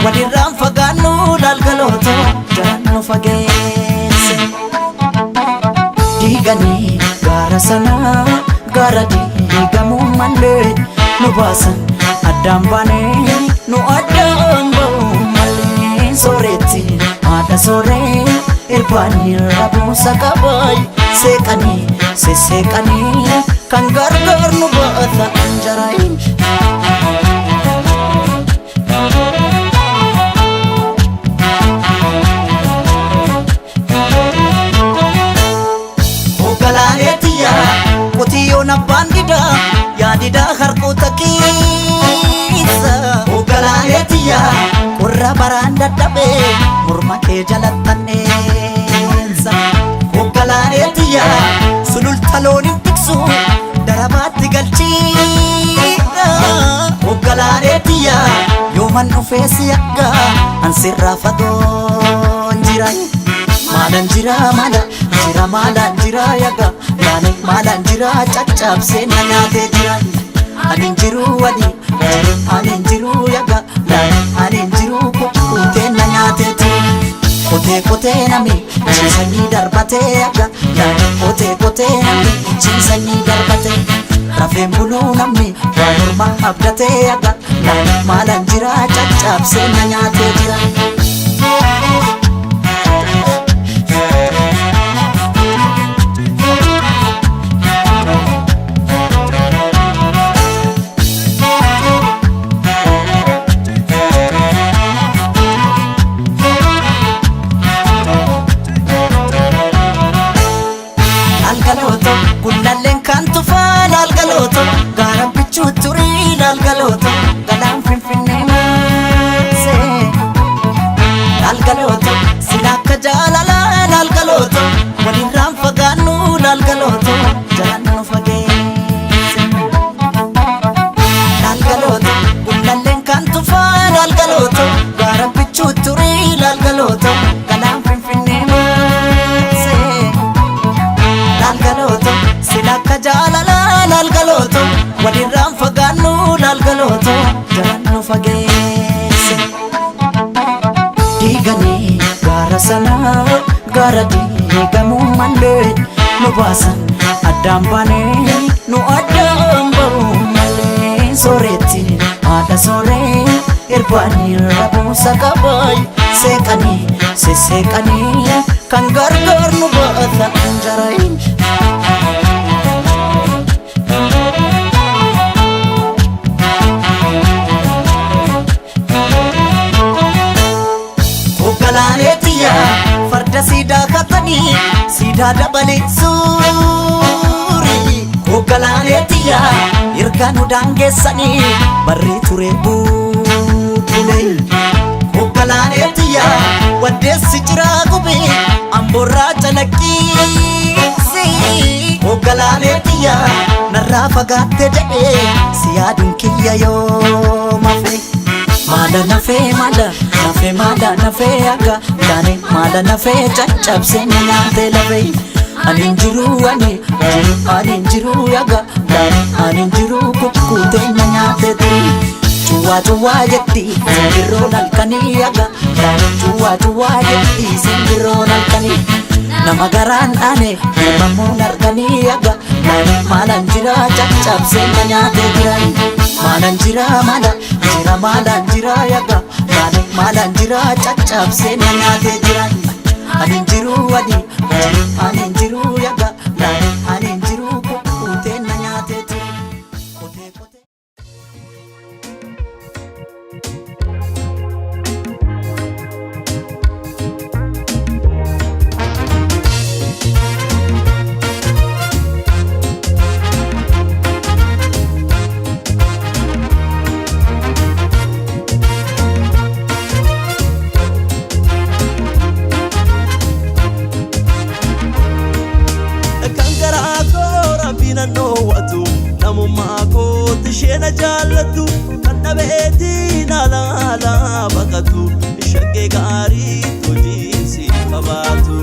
walirraan fagaannu laalgalooto jalaan nu fageesse. Diiganii gaara sanaa gaara diigamuu malee nu baasan addaan baanee nu addaan ba'uu malee. Sooretti haadha sooree irbaanii rabuusa qabaay seeqanii sesseeqanii kan gargaar nu baata anjaraayin. Qotiyyoon abbaan didaa yaadidaa harkoota keessa. Ogalaaleetiyaa qorra baraan dadhabee morma kee jalattanneessa. Ogalaaleetiyaa sululta looniin tiksu darabaatti galchiidha. Ogalaaleetiyaa yooman dhufeessi akka ansirraa fagoon jira. Maalan jira maalan jira maalan jira yaga yaani maalan jira caccabsee na nyaatee jira. Anin jiru anin jiru yaga anin jiru kukkutee na nyaatee jira. Kotee nami ciisanii darbatee yaga kotee nami ciisanii darbatee. Rafeen buluu namni waan morma abdatee yaga maalan jira caccabsee na nyaatee jira. Gullalleen kan tufaa laalgalooto gaara bichuu turii laalgalooto galaan finfinnee maasee laalgalooto sila akka jaalalaa laalgalooto walirraan fagaannu laalgalooto jalaan nu fageesse. Laalgalooto gullalleen kan tufaa laalgalooto gaara bichuu turii laalgalooto galaan finfinnee maasee laalgalooto sila akka jaalalaa laalgalooto walirraan fagaannu laalgalooto jalaan nu fageesse. Diiganii gaara sanaa gaara diigamuu malee nu baasan addaan baanee nu addaan ba'uu malee. Sooretti haadha sooree irbaanii rabuusa qabaay seeqanii sesseeqanii kan gargaar nu baata anjaraayin. Ogalaaleetiyaa farda siidaa katanii siidaa dabalee suurii. Ogalaaleetiyaa erga nu daangeessanii barrii turee buulee. Ogalaaleetiyaa waddeessi jiraa gubee amboorraa calaqqiisi. Ogalaaleetiyaa narraa fagaatte jedhee si yaaduun kiyya yoo mafe. Maala nafee akka yaani maala nafee caccabsee na nyaatee lafee. Anin jiru anin jiru yaga anin jiru kukkutee na nyaatee ture. Cuwaa jetti simbirroon halkanii yaga cuwaa jetti simbirroon halkanii. Nama garaan dhaane namammoon arganii yaga maalan jira caccabsee na nyaatee jira. Maalan jira maalan jira yaga maalan jira caccabsee na nyaatee jira. Anin jiru anin jiru yaga anin jiru kukkutee na nyaatee jira. Namummaa kooti sheena jaallatu kan dhabeetii naalaala baqatu shaggee gaarii hojiinsi qabaatu.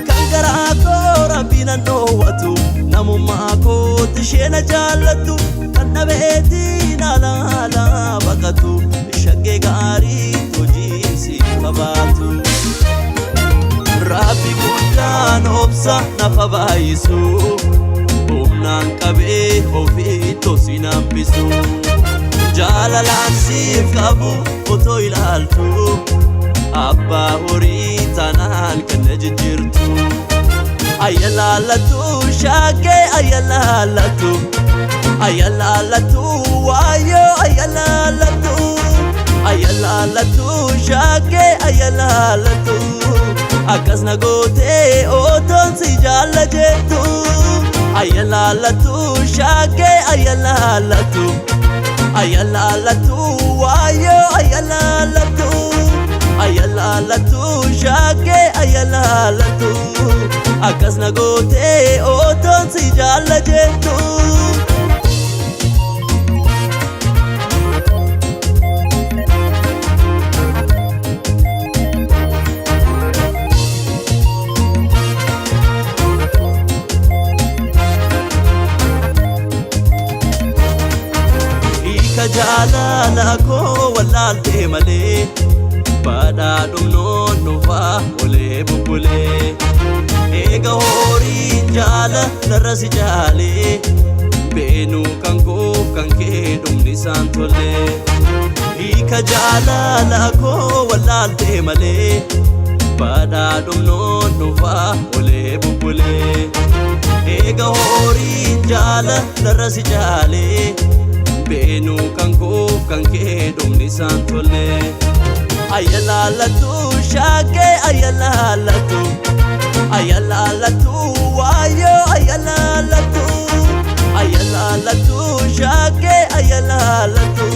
Kan garaa koo rabbiin dhoowwatu namummaa kooti sheena jaallatu kan dhabeetii naalaala baqatu shaggee obsa nafa baayisu humnaan qabee ofii tosin hambisu jaalalaan siif qabu otoo ilaaltu abbaa horii tanaan kenna jijjiirtu ayalaalatu shaakee ayalaalatu ayalaalatu waayo ayalaalatu ayalaalatu shaakee ayalaalatu akkas na gootee otoon si jaalla jettu ayalaalatu shaakee ayalaalatu ayalaalatu waayo ayalaalatu ayalaalatu shaakee ayalaalatu akkas na gootee otoon si jaalla jettu jaalala koo wallaaltee malee badhaadhumnoon dhufaa olee bubbulee eega horiin jaalarra si jaalee beenuu kan koof kan kee dhumni isaan tollee hiika jaalala koo wallaaltee malee badhaadhumnoon dhufaa olee bubbulee eega horiin jaalarra si jaalee beenuu kan koof kan kee dhumni isaan tollee ayalaalatu shaakee ayalaalatu ayalaalatu waayo ayalaalatu ayalaalatu shaakee ayalaalatu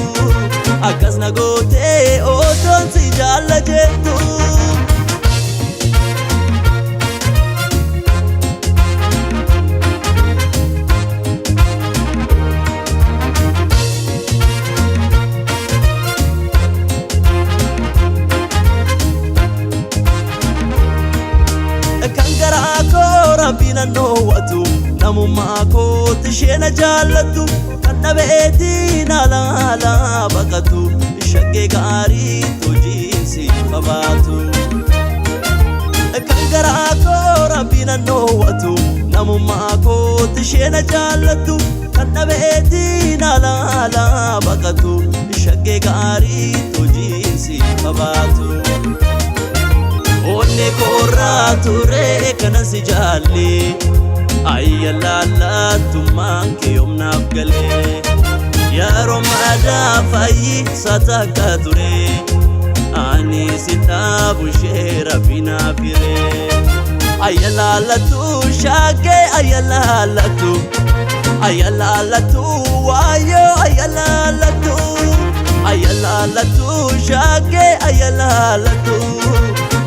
akkas na gootee otoon si jaalla jettu Rabbina noowwatu namummaa kootti isheena jaallatu kan dhabeetiin alaala baqatu shaggee gaarii hojiinsi qabaatu kan garaa koo Rabbina noowwatu namummaa kootti isheena jaallatu kan dhabeetiin alaala baqatu shaggee gaarii hojiinsi qabaatu onne korraa ture kana si jaalle ayalaalaatummaan kee humnaaf galee yeroo madaa fayyisa takka ture ani si dhaabu ishee Rabbinaaf hiree ayalaalatu shaakee ayalaalatu ayalaalatu waayo ayalaalatu ayalaalatu shaakee ayalaalatu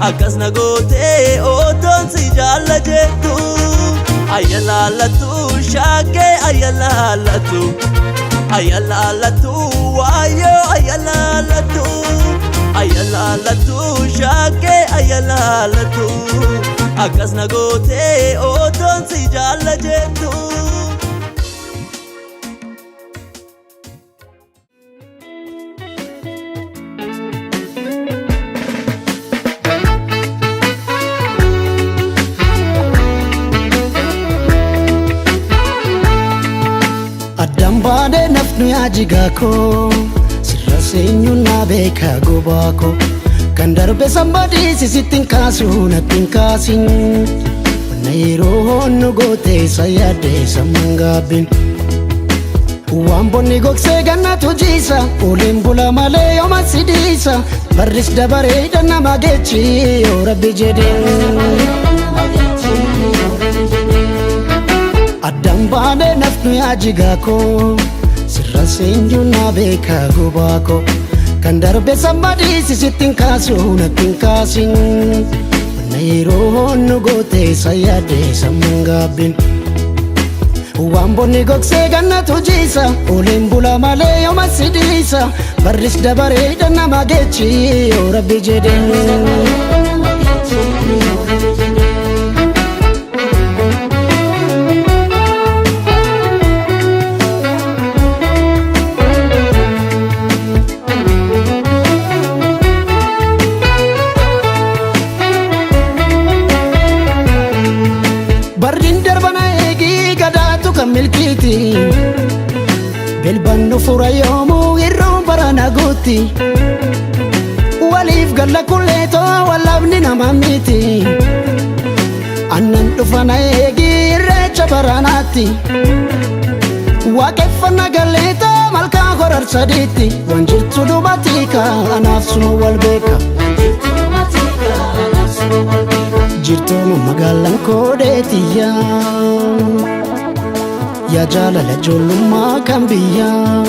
akkas na gootee otoon si jaalla jettu ayalaalatu shaakee ayalaalatu ayalaalatu waayo ayalaalatu ayalaalatu shaakee ayalaalatu akkas na gootee otoon si jaalla jettu Baade nafnu yaajigako sirra seenyu na beeka gobako kan darbe sambadi sisittin kaasu nattin kaasin wanna yeroo honnu goote sayyade sammangaabin waan bonni gogsee gannatu jiisa oleen bula malee yooma sidiisa barris dabareedha nama geechi yoo Rabbi jedheen addaan baane nafnu yaajigako sirra seenyu na beeka gobako kan darbe sambadi sisittin kaasu nattin kaasin wanna yeroo honnu goote sayyade sammangaabin waan bonni gogsee gannatu jiisa oleen bula malee yooma sidiisa barris dabareedha nama geechi yoo Rabbi jedheen Bilbanno fura yoomuu irroon barana guutti waliif galla kulleetoo wallabni nama miti annan dhufana eegi irreecha baranaatti waaqeffannaa galleetoo malkaa horar sadiitti waan jirtu dhumatiika anaaf sunu wal beeka jirtooma magaalaan koodeetiyyaa yaa jaalala ijoollummaa kan biyyaa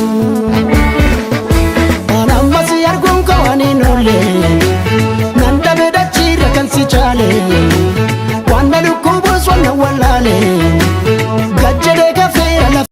waan ammas arguun koo waan hin oolle nan dhabe dachiirra kan si chaale waan na dhukkubuus waan na wallaale gajjadee gafeera lafa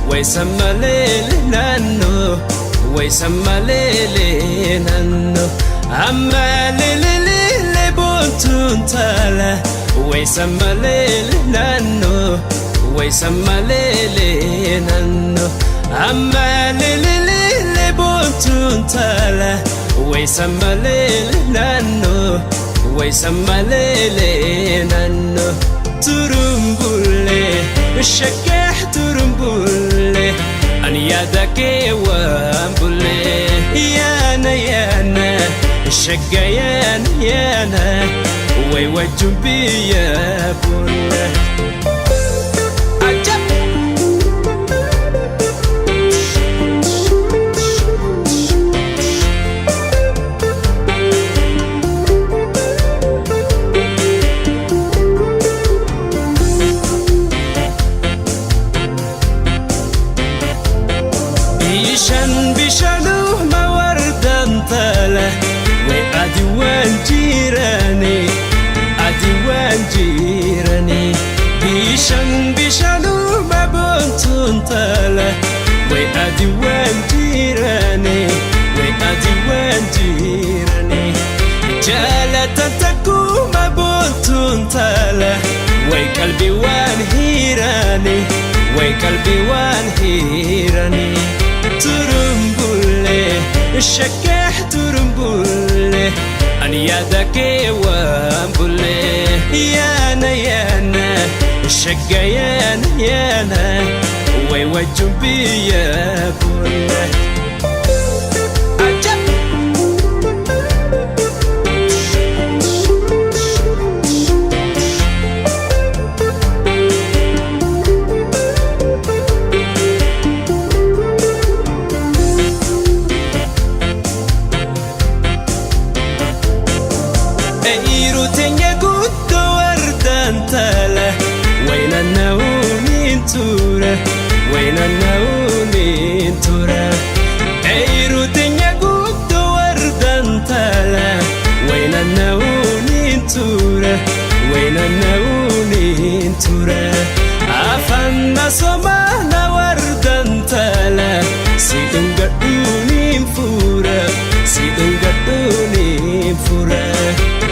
ويسمى ليل نانو ويسماليلي نانو أماليلي بونتون تالا ويسماليلي نانو ويسماليلي نانو أماليلي بونتون تالا ويسماليلي نانو ويسماليلي نانو ترمبولي الشكاح ترمبولي أن يدك وامبولي يانا الشقيان يانا ويوجب بيا بولي بشانو ما وردان تالا وأدوان جيراني أدوان جيراني بشانو ما بنتون تالا وأدوان جيراني وأدوان جيراني جالة تكو ما بنتون تالا وقلبي وان هيراني وقلبي وان هيراني ترمبولي الشكاح ترمبولي أن يدك وامبولي يانا الشقيان يانا ويوجب بيا بولي وين النونين تورا وين النونين تورا ايرو تنيا قد وردان تالا وين النونين تورا وين النونين تورا افنا سمانا وردان تالا سيدون قدونين فورا سيدون قدونين فورا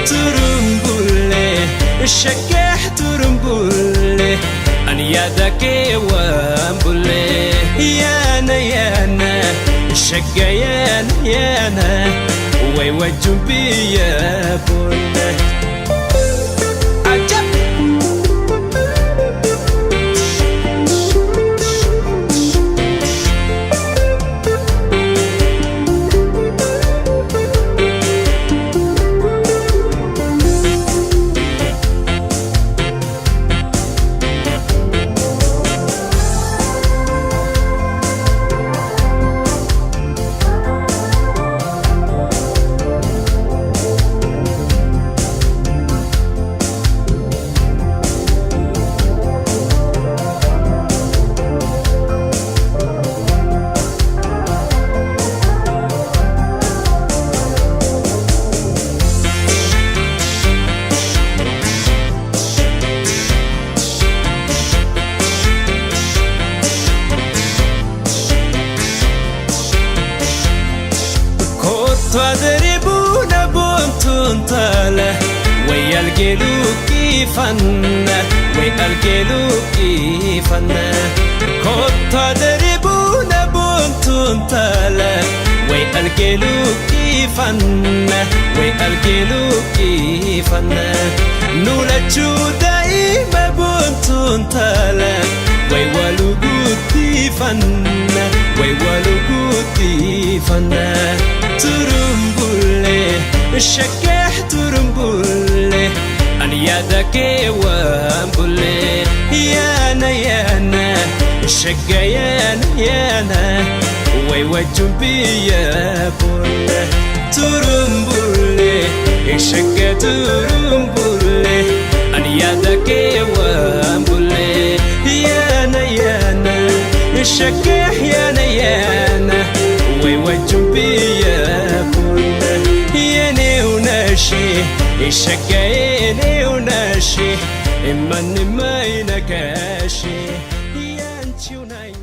ترمبولي الشكاح ترمبولي أن يدك وامبولي يانا الشقيان يانا ويوجب بيا بولي تضربون بنتون تالا ويالجلو كيفنا ويالجلو كيفنا كنت تضربون بنتون تالا ويالجلو كيفنا ويالجلو كيفنا نولجو دايما بنتون تالا ويوالو كيفنا ويوالو كيفنا ترمبولي الشكاح ترمبولي أن يدك وامبولي يانا الشقيان يانا ويوجب بيا بولي ترمبولي الشكا ترمبولي أن يدك وامبولي يانا الشكاح يانا ويوجب بيا بولي ياني وناشي الشكايني وناشي إما ما ينكاشي يانتي وناي